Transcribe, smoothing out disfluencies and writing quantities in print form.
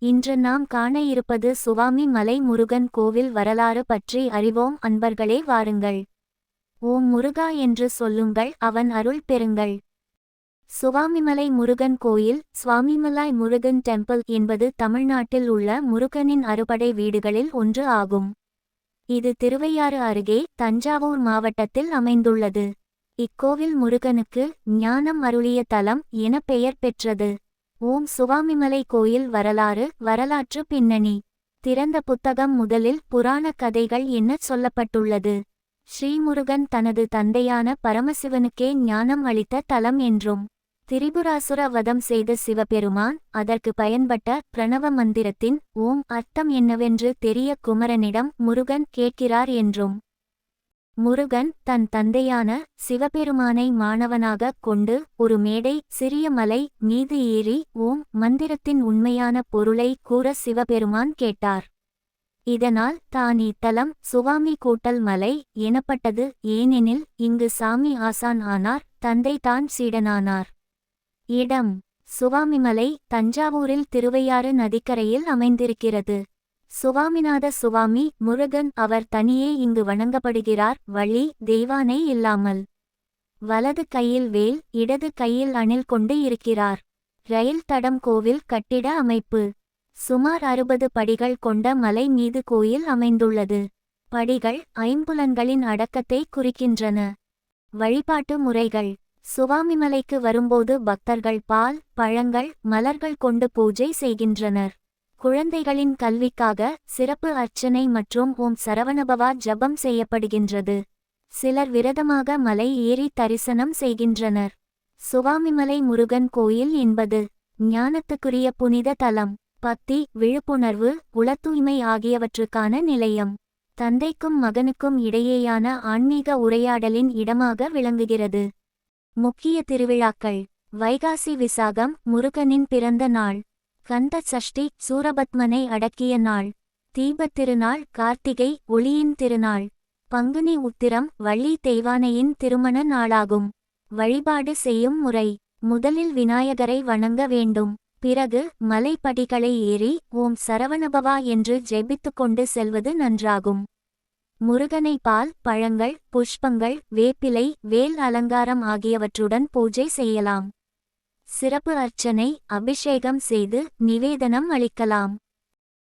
இன்று நாம் காண இருப்பது சுவாமி மலை முருகன் கோவில் வரலாறு பற்றி அறிவோம். அன்பர்களே, வாருங்கள். ஓம் முருகா என்று சொல்லுங்கள், அவன் அருள் பெறுங்கள். சுவாமிமலை முருகன் கோயில், சுவாமிமலாய் முருகன் டெம்பிள் என்பது தமிழ்நாட்டில் உள்ள முருகனின் அறுபடை வீடுகளில் ஒன்று ஆகும். இது திருவையாறு அருகே தஞ்சாவூர் மாவட்டத்தில் அமைந்துள்ளது. இக்கோவில் முருகனுக்கு ஞானம் அருளிய தலம் என பெயர் பெற்றது. ஓம் சுவாமிமலை கோயில் வரலாறு. வரலாற்று பின்னணி. திறந்த புத்தகம். முதலில் புராண கதைகள் என்ன சொல்லப்பட்டுள்ளது. ஸ்ரீமுருகன் தனது தந்தையான பரமசிவனுக்கே ஞானம் அளித்த தலம் என்றும், திரிபுராசுர வதம் செய்த சிவபெருமான் அதற்கு பயன்பட்ட பிரணவ மந்திரத்தின் ஓம் அர்த்தம் என்னவென்று தெரிய குமரனிடம் முருகன் கேட்கிறார் என்றும், முருகன் தன் தந்தையான சிவபெருமானை மாணவனாக கொண்டு ஒரு மேடை சிறிய மலை மீது ஏறி ஓம் மந்திரத்தின் உண்மையான பொருளை கூற சிவபெருமான் கேட்டார். இதனால் தான் இத்தலம் சுவாமி கூட்டல் மலை எனப்பட்டது. ஏனெனில் இங்கு சாமி ஆசான் ஆனார், தந்தை தான் சீடனானார். இடம் சுவாமிமலை தஞ்சாவூரில் திருவையாறு நதிக்கரையில் அமைந்திருக்கிறது. சுவாமிநாத சுவாமி முருகன் அவர் தனியே இங்கு வணங்கப்படுகிறார். வள்ளி தெய்வானை இல்லாமல். வலது கையில் வேல், இடது கையில் அணில் கொண்டு இருக்கிறார். ரயில் தடம். கோவில் கட்டிட அமைப்பு. சுமார் 60 படிகள் கொண்ட மலை மீது கோயில் அமைந்துள்ளது. படிகள் ஐம்புலன்களின் அடக்கத்தை குறிக்கின்றன. வழிபாட்டு முறைகள். சுவாமிமலைக்கு வரும்போது பக்தர்கள் பால், பழங்கள், மலர்கள் கொண்டு பூஜை செய்கின்றனர். குழந்தைகளின் கல்விக்காக சிறப்பு அர்ச்சனை மற்றும் ஓம் சரவணபவா ஜபம் செய்யப்படுகின்றது. சிலர் விரதமாக மலை ஏறி தரிசனம் செய்கின்றனர். சுவாமிமலை முருகன் கோயில் என்பது ஞானத்துக்குரிய புனித தலம். பக்தி, விழிப்புணர்வு, உளத்தூய்மை ஆகியவற்றுக்கான நிலையம். தந்தைக்கும் மகனுக்கும் இடையேயான ஆன்மீக உரையாடலின் இடமாக விளங்குகிறது. முக்கிய திருவிழாக்கள். வைகாசி விசாகம் முருகனின் பிறந்த நாள். கந்த சஷ்டி சூரபத்மனை அடக்கிய நாள். தீபத் திருநாள் கார்த்திகை ஒளியின் திருநாள். பங்குனி உத்திரம் வள்ளி தெய்வானையின் திருமண நாளாகும். வழிபாடு செய்யும் முறை. முதலில் விநாயகரை வணங்க வேண்டும். பிறகு மலைப்படிகளை ஏறி ஓம் சரவணபவா என்று ஜெபித்துக்கொண்டு செல்வது நன்றாகும். முருகனை பால், பழங்கள், புஷ்பங்கள், வேப்பிலை, வேல் அலங்காரம் ஆகியவற்றுடன் பூஜை செய்யலாம். சிறப்பு அர்ச்சனை, அபிஷேகம் செய்து நிவேதனம் அளிக்கலாம்.